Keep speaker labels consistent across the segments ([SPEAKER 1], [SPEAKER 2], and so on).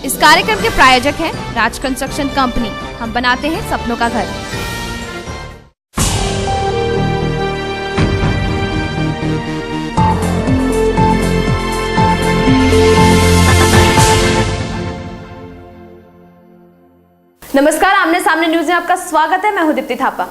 [SPEAKER 1] इस कार्यक्रम के प्रायोजक हैं राज कंस्ट्रक्शन कंपनी। हम बनाते हैं सपनों का घर। नमस्कार, आमने सामने न्यूज में आपका स्वागत है। मैं हूं दीप्ति थापा।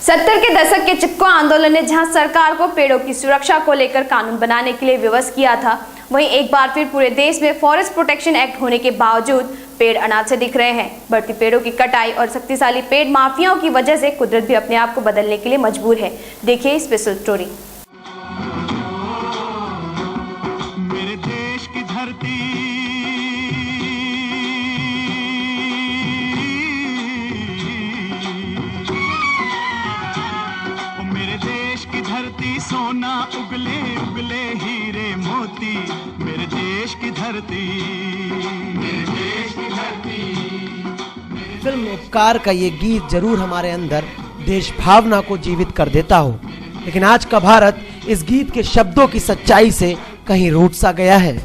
[SPEAKER 1] 70 के दशक के चिपको आंदोलन ने जहां सरकार को पेड़ों की सुरक्षा को लेकर कानून बनाने के लिए विवश किया था, वहीं एक बार फिर पूरे देश में फॉरेस्ट प्रोटेक्शन एक्ट होने के बावजूद पेड़ अनाथ से दिख रहे हैं। बढ़ती पेड़ों की कटाई और शक्तिशाली पेड़ माफियाओं की वजह से कुदरत भी अपने आप को बदलने के लिए मजबूर है। देखिए स्पेशल स्टोरी।
[SPEAKER 2] मेरे देश की धरती, मेरे देश की धरती सोना उगले उगले हीरे मोती, मेरे देश की धरती, मेरे देश की धरती।
[SPEAKER 3] फिल्म उपकार का ये गीत जरूर हमारे अंदर देश भावना को जीवित कर देता हो, लेकिन आज का भारत इस गीत के शब्दों की सच्चाई से कहीं रूठ सा गया है।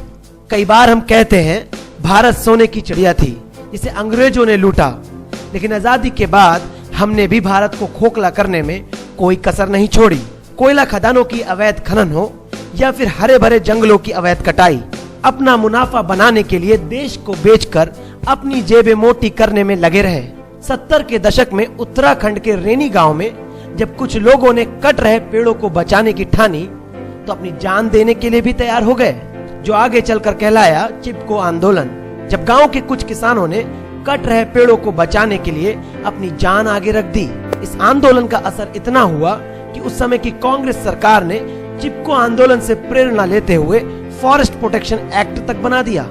[SPEAKER 3] कई बार हम कहते हैं भारत सोने की चिड़िया थी जिसे अंग्रेजों ने लूटा, लेकिन आजादी के बाद हमने भी भारत को खोखला करने में कोई कसर नहीं छोड़ी। कोयला खदानों की अवैध खनन हो या फिर हरे भरे जंगलों की अवैध कटाई, अपना मुनाफा बनाने के लिए देश को बेचकर अपनी जेबें मोटी करने में लगे रहे। 70 के दशक में उत्तराखंड के रेनी गांव में जब कुछ लोगों ने कट रहे पेड़ों को बचाने की ठानी तो अपनी जान देने के लिए भी तैयार हो गए, जो आगे चलकर कहलाया चिपको आंदोलन। जब गांव के कुछ किसानों ने कट रहे पेड़ों को बचाने के लिए अपनी जान आगे रख दी, इस आंदोलन का असर इतना हुआ कि उस समय की कांग्रेस सरकार ने चिपको आंदोलन से प्रेरणा लेते हुए फॉरेस्ट प्रोटेक्शन एक्ट तक बना दिया।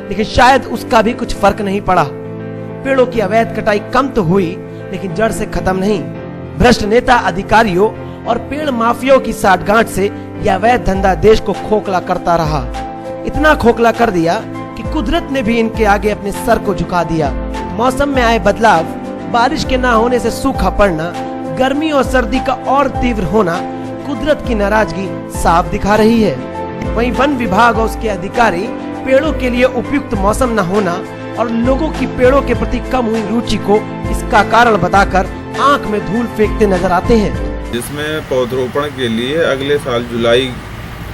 [SPEAKER 3] लेकिन शायद उसका भी कुछ फर्क नहीं पड़ा। पेड़ों की अवैध कटाई कम तो हुई, लेकिन जड़ से खत्म नहीं। भ्रष्ट नेता अधिकारियों और पेड़ माफियाओं की साठगांठ से यह अवैध धंधा देश को खोखला करता रहा। इतना खोखला कर दिया कि कुदरत ने भी इनके आगे अपने सर को झुका दिया। मौसम में आए बदलाव, बारिश के ना होने से सूखा पड़ना, गर्मी और सर्दी का और तीव्र होना कुदरत की नाराजगी साफ दिखा रही है। वहीं वन विभाग और उसके अधिकारी पेड़ों के लिए उपयुक्त मौसम न होना और लोगों की पेड़ों के प्रति कम हुई रुचि को इसका कारण बताकर आंख में धूल फेंकते नजर आते हैं।
[SPEAKER 4] जिसमें पौधरोपण के लिए अगले साल जुलाई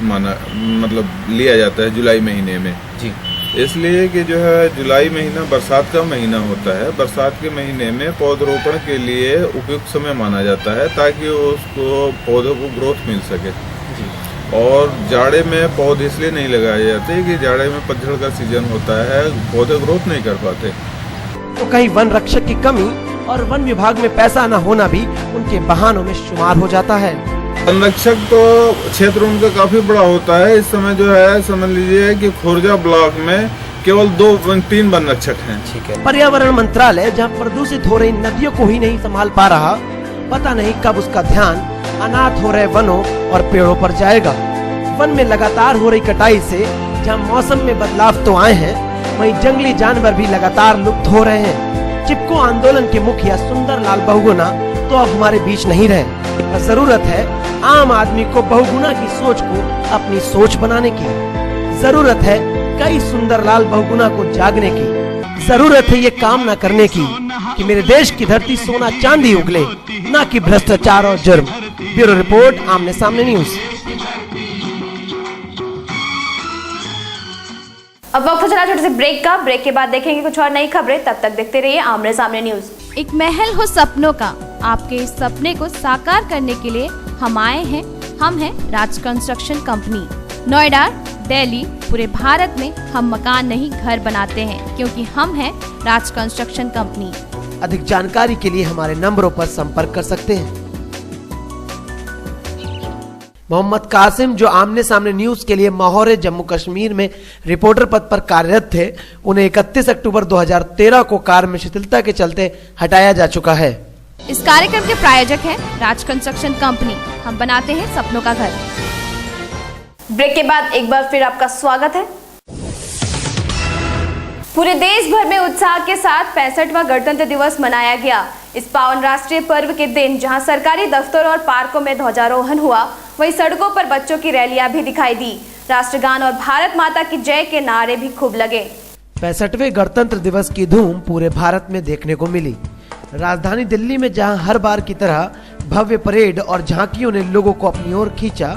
[SPEAKER 4] लिया जाता है, जुलाई महीने में जी। इसलिए कि जो है जुलाई महीना बरसात का महीना होता है। बरसात के महीने में पौधरोपण के लिए उपयुक्त समय माना जाता है ताकि उसको पौधों को ग्रोथ मिल सके जी। और जाड़े में पौधे इसलिए नहीं लगाए जाते कि जाड़े में पतझड़ का सीजन होता है, पौधे ग्रोथ नहीं कर पाते।
[SPEAKER 3] तो कहीं वन रक्षक की कमी और वन विभाग में पैसा न होना भी उनके बहानों में शुमार हो जाता है।
[SPEAKER 4] वन रक्षक तो क्षेत्र उनका काफी बड़ा होता है। इस समय जो है समझ लीजिए कि खुर्जा ब्लॉक में केवल 2-3 वन रक्षक हैं। ठीक है।
[SPEAKER 3] पर्यावरण मंत्रालय जहां प्रदूषित हो रही नदियों को ही नहीं संभाल पा रहा, पता नहीं कब उसका ध्यान अनाथ हो रहे वनों और पेड़ों पर जाएगा। वन में लगातार हो रही कटाई से जहां मौसम में बदलाव तो आए हैं, वहीं जंगली जानवर भी लगातार लुप्त हो रहे हैं। चिपको आंदोलन के मुखिया सुंदर लाल बहुगुणा तो अब हमारे बीच नहीं रहे। जरूरत है आम आदमी को बहुगुणा की सोच को अपनी सोच बनाने की। जरूरत है कई सुंदर लाल बहुगुणा को जागने की। जरूरत है ये कामना करने की कि मेरे देश की धरती सोना चांदी उगले, न कि भ्रष्टाचार और जुर्म। ब्यूरो रिपोर्ट, आमने सामने न्यूज।
[SPEAKER 1] अब वक्त चला छोटे से ब्रेक का। ब्रेक के बाद देखेंगे कुछ और नई खबरें। तब तक देखते रहिए आमने सामने न्यूज। एक महल हो सपनों का, आपके इस सपने को साकार करने के लिए हम आए हैं। हम हैं राज कंस्ट्रक्शन कंपनी। नोएडा, दिल्ली, पूरे भारत में हम मकान नहीं घर बनाते हैं, क्योंकि हम हैं राज कंस्ट्रक्शन कंपनी।
[SPEAKER 3] अधिक जानकारी के लिए हमारे नंबरों पर संपर्क कर सकते हैं। मोहम्मद कासिम, जो आमने सामने न्यूज के लिए माहौर जम्मू कश्मीर में रिपोर्टर पद पर कार्यरत थे, उन्हें 31 अक्टूबर 2013 को कार्य में शिथिलता के चलते हटाया जा चुका है।
[SPEAKER 1] इस कार्यक्रम के प्रायोजक हैं राज कंस्ट्रक्शन कंपनी। हम बनाते हैं सपनों का घर। ब्रेक के बाद एक बार फिर आपका स्वागत है। पूरे देश भर में उत्साह के साथ 65वां गणतंत्र दिवस मनाया गया। इस पावन राष्ट्रीय पर्व के दिन जहां सरकारी दफ्तरों और पार्कों में ध्वजारोहण हुआ, वहीं सड़कों पर बच्चों की रैलियां भी दिखाई दी। राष्ट्रगान और भारत माता की जय के नारे भी खूब लगे।
[SPEAKER 3] 65वें गणतंत्र दिवस की धूम पूरे भारत में देखने को मिली। राजधानी दिल्ली में जहां हर बार की तरह भव्य परेड और झांकियों ने लोगों को अपनी ओर खींचा,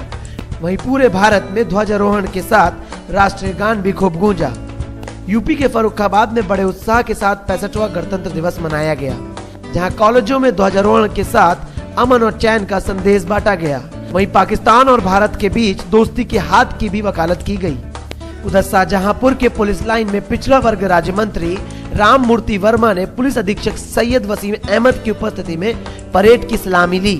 [SPEAKER 3] वहीं पूरे भारत में ध्वजारोहण के साथ राष्ट्रीय गान भी खूब गूंजा। यूपी के फर्रुखाबाद में बड़े उत्साह के साथ 65वां गणतंत्र दिवस मनाया गया, जहां कॉलेजों में ध्वजारोहण के साथ अमन और चैन का संदेश बांटा गया। वहीं पाकिस्तान और भारत के बीच दोस्ती के हाथ की भी वकालत की गई। उधर शाहजहांपुर के पुलिस लाइन में पिछड़ा वर्ग राज्य मंत्री राम मूर्ति वर्मा ने पुलिस अधीक्षक सैयद वसीम अहमद की उपस्थिति में परेड की सलामी ली।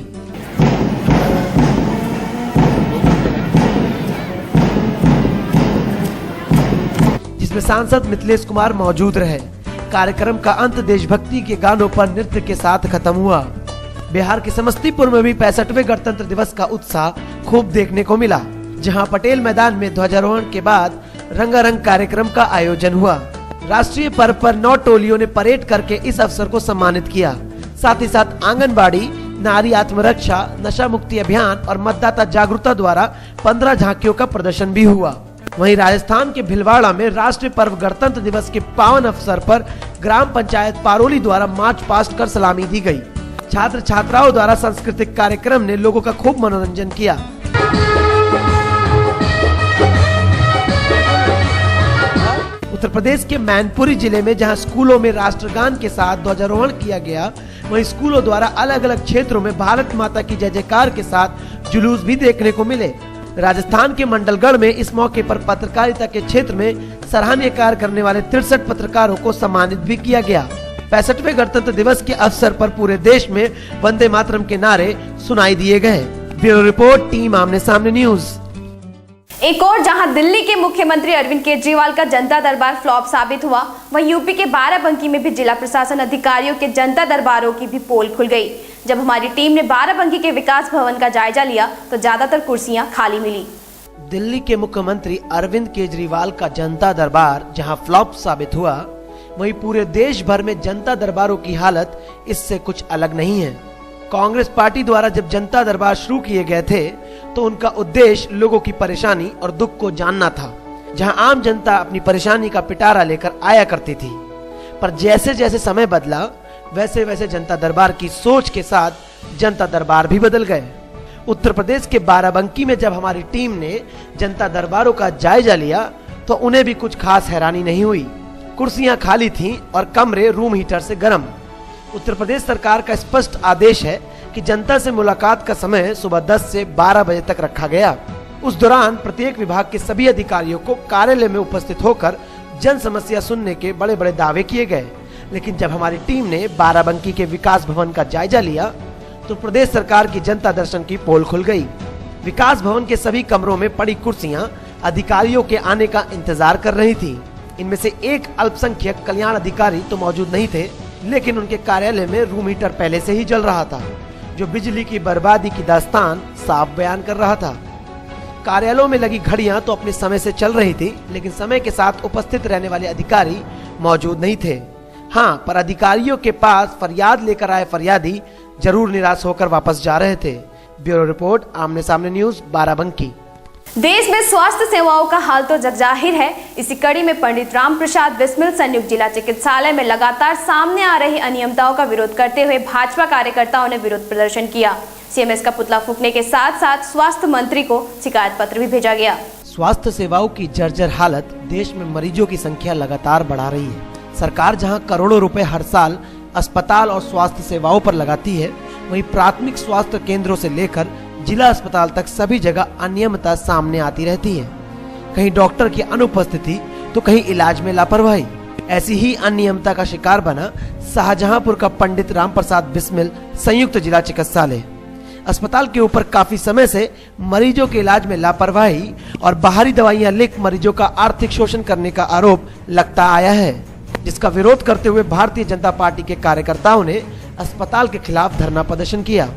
[SPEAKER 3] जिसमें सांसद मिथिलेश कुमार मौजूद रहे। कार्यक्रम का अंत देशभक्ति के गानों पर नृत्य के साथ खत्म हुआ। बिहार के समस्तीपुर में भी 65वें गणतंत्र दिवस का उत्साह खूब देखने को मिला, जहां पटेल मैदान में ध्वजारोहण के बाद रंगारंग कार्यक्रम का आयोजन हुआ। राष्ट्रीय पर्व पर 9 टोलियों ने परेड करके इस अवसर को सम्मानित किया। साथ ही साथ आंगनबाड़ी, नारी आत्मरक्षा, नशा मुक्ति अभियान और मतदाता जागरूकता द्वारा 15 झांकियों का प्रदर्शन भी हुआ। वहीं राजस्थान के भिलवाड़ा में राष्ट्रीय पर्व गणतंत्र दिवस के पावन अवसर पर ग्राम पंचायत पारोली द्वारा मार्च पास्ट कर सलामी दी गई। छात्र छात्राओं द्वारा सांस्कृतिक कार्यक्रम ने लोगों का खूब मनोरंजन किया। उत्तर प्रदेश के मैनपुरी जिले में जहां स्कूलों में राष्ट्रगान के साथ ध्वजारोहण किया गया, वहीं स्कूलों द्वारा अलग अलग क्षेत्रों में भारत माता की जय जयकार के साथ जुलूस भी देखने को मिले। राजस्थान के मंडलगढ़ में इस मौके पर पत्रकारिता के क्षेत्र में सराहनीय कार्य करने वाले 63 पत्रकारों को सम्मानित भी किया गया। 65वें गणतंत्र दिवस के अवसर पर पूरे देश में वंदे मातरम के नारे सुनाई दिए गए। ब्यूरो रिपोर्ट, टीम आमने सामने न्यूज।
[SPEAKER 1] एक और जहां दिल्ली के मुख्यमंत्री अरविंद केजरीवाल का जनता दरबार फ्लॉप साबित हुआ, वहीं यूपी के बाराबंकी में भी जिला प्रशासन अधिकारियों के जनता दरबारों की भी पोल खुल गई। जब हमारी टीम ने बाराबंकी के विकास भवन का जायजा लिया तो ज्यादातर कुर्सियां खाली मिली।
[SPEAKER 3] दिल्ली के मुख्यमंत्री अरविंद केजरीवाल का जनता दरबार जहां फ्लॉप साबित हुआ, वहीं पूरे देश भर में जनता दरबारों की हालत इससे कुछ अलग नहीं है। कांग्रेस पार्टी द्वारा जब जनता दरबार शुरू किए गए थे तो उनका उद्देश्य लोगों की परेशानी और दुख को जानना था, जहां आम जनता अपनी परेशानी का पिटारा लेकर आया करती थी। पर जैसे जैसे समय बदला, वैसे वैसे जनता दरबार की सोच के साथ जनता दरबार भी बदल गए। उत्तर प्रदेश के बाराबंकी में जब हमारी टीम ने जनता दरबारों का जायजा लिया तो उन्हें भी कुछ खास हैरानी नहीं हुई। कुर्सियां खाली थीं और कमरे रूम हीटर से गर्म। उत्तर प्रदेश सरकार का स्पष्ट आदेश है कि जनता से मुलाकात का समय सुबह 10 से 12 बजे तक रखा गया। उस दौरान प्रत्येक विभाग के सभी अधिकारियों को कार्यालय में उपस्थित होकर जन समस्या सुनने के बड़े बड़े दावे किए गए। लेकिन जब हमारी टीम ने बाराबंकी के विकास भवन का जायजा लिया तो प्रदेश सरकार की जनता दर्शन की पोल खुल गई। विकास भवन के सभी कमरों में पड़ी कुर्सियां अधिकारियों के आने का इंतजार कर रही थी। इनमें से एक अल्पसंख्यक कल्याण अधिकारी तो मौजूद नहीं थे, लेकिन उनके कार्यालय में रूम हीटर पहले से ही जल रहा था, जो बिजली की बर्बादी की दास्तान साफ बयान कर रहा था। कार्यालयों में लगी घड़ियां तो अपने समय से चल रही थी, लेकिन समय के साथ उपस्थित रहने वाले अधिकारी मौजूद नहीं थे। हाँ, पर अधिकारियों के पास फरियाद लेकर आए फरियादी जरूर निराश होकर वापस जा रहे थे। ब्यूरो रिपोर्ट, आमने सामने न्यूज, बाराबंकी।
[SPEAKER 1] देश में स्वास्थ्य सेवाओं का हाल तो जगजाहिर है। इसी कड़ी में पंडित राम प्रसाद बिस्मिल संयुक्त जिला चिकित्सालय में लगातार सामने आ रही अनियमितताओं का विरोध करते हुए भाजपा कार्यकर्ताओं ने विरोध प्रदर्शन किया। सीएमएस का पुतला फूंकने के साथ साथ स्वास्थ्य मंत्री को शिकायत पत्र भी भेजा गया।
[SPEAKER 3] स्वास्थ्य सेवाओं की जर्जर हालत, देश में मरीजों की संख्या लगातार बढ़ा रही है। सरकार जहां करोड़ों रुपए हर साल अस्पताल और स्वास्थ्य सेवाओं पर लगाती है, वहीं प्राथमिक स्वास्थ्य केंद्रों से लेकर जिला अस्पताल तक सभी जगह अनियमितता सामने आती रहती है। कहीं डॉक्टर की अनुपस्थिति तो कहीं इलाज में लापरवाही। ऐसी ही अनियमितता का शिकार बना शाहजहांपुर का पंडित राम प्रसाद बिस्मिल संयुक्त जिला चिकित्सालय। अस्पताल के ऊपर काफी समय से मरीजों के इलाज में लापरवाही और बाहरी दवाइयां लिख मरीजों का आर्थिक शोषण करने का आरोप लगता आया है, जिसका विरोध करते हुए भारतीय जनता पार्टी के कार्यकर्ताओं ने अस्पताल के खिलाफ धरना प्रदर्शन किया।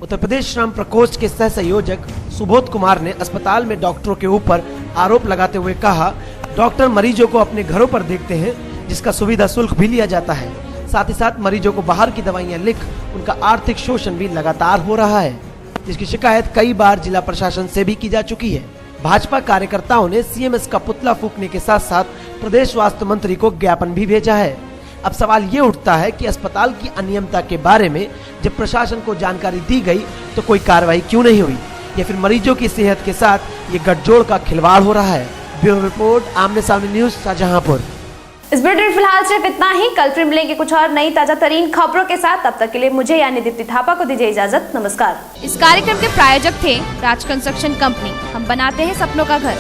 [SPEAKER 3] उत्तर प्रदेश श्रम प्रकोष्ठ के सह संयोजक सुबोध कुमार ने अस्पताल में डॉक्टरों के ऊपर आरोप लगाते हुए कहा, डॉक्टर मरीजों को अपने घरों पर देखते हैं, जिसका सुविधा शुल्क भी लिया जाता है। साथ ही साथ मरीजों को बाहर की दवाइयां लिख उनका आर्थिक शोषण भी लगातार हो रहा है। जिसकी शिकायत कई बार जिला प्रशासन से भी की जा चुकी है। भाजपा कार्यकर्ताओं ने सीएमएस का पुतला फूंकने के साथ साथ प्रदेश स्वास्थ्य मंत्री को ज्ञापन भी भेजा है। अब सवाल ये उठता है कि अस्पताल की अनियमितता के बारे में जब प्रशासन को जानकारी दी गई तो कोई कार्रवाई क्यों नहीं हुई, या फिर मरीजों की सेहत के साथ ये गठजोड़ का खिलवाड़ हो रहा है। ब्यूरो रिपोर्ट, आमने सामने न्यूज, शाहजहांपुर।
[SPEAKER 1] इस बुलेटिन में फिलहाल सिर्फ इतना ही। कल फिर मिलेंगे कुछ और नई ताजा तरीन खबरों के साथ। तब तक के लिए मुझे यानी दीप्ति थापा को दीजिए इजाजत। नमस्कार। इस कार्यक्रम के प्रायोजक थे राज कंस्ट्रक्शन कंपनी। हम बनाते हैं सपनों का घर।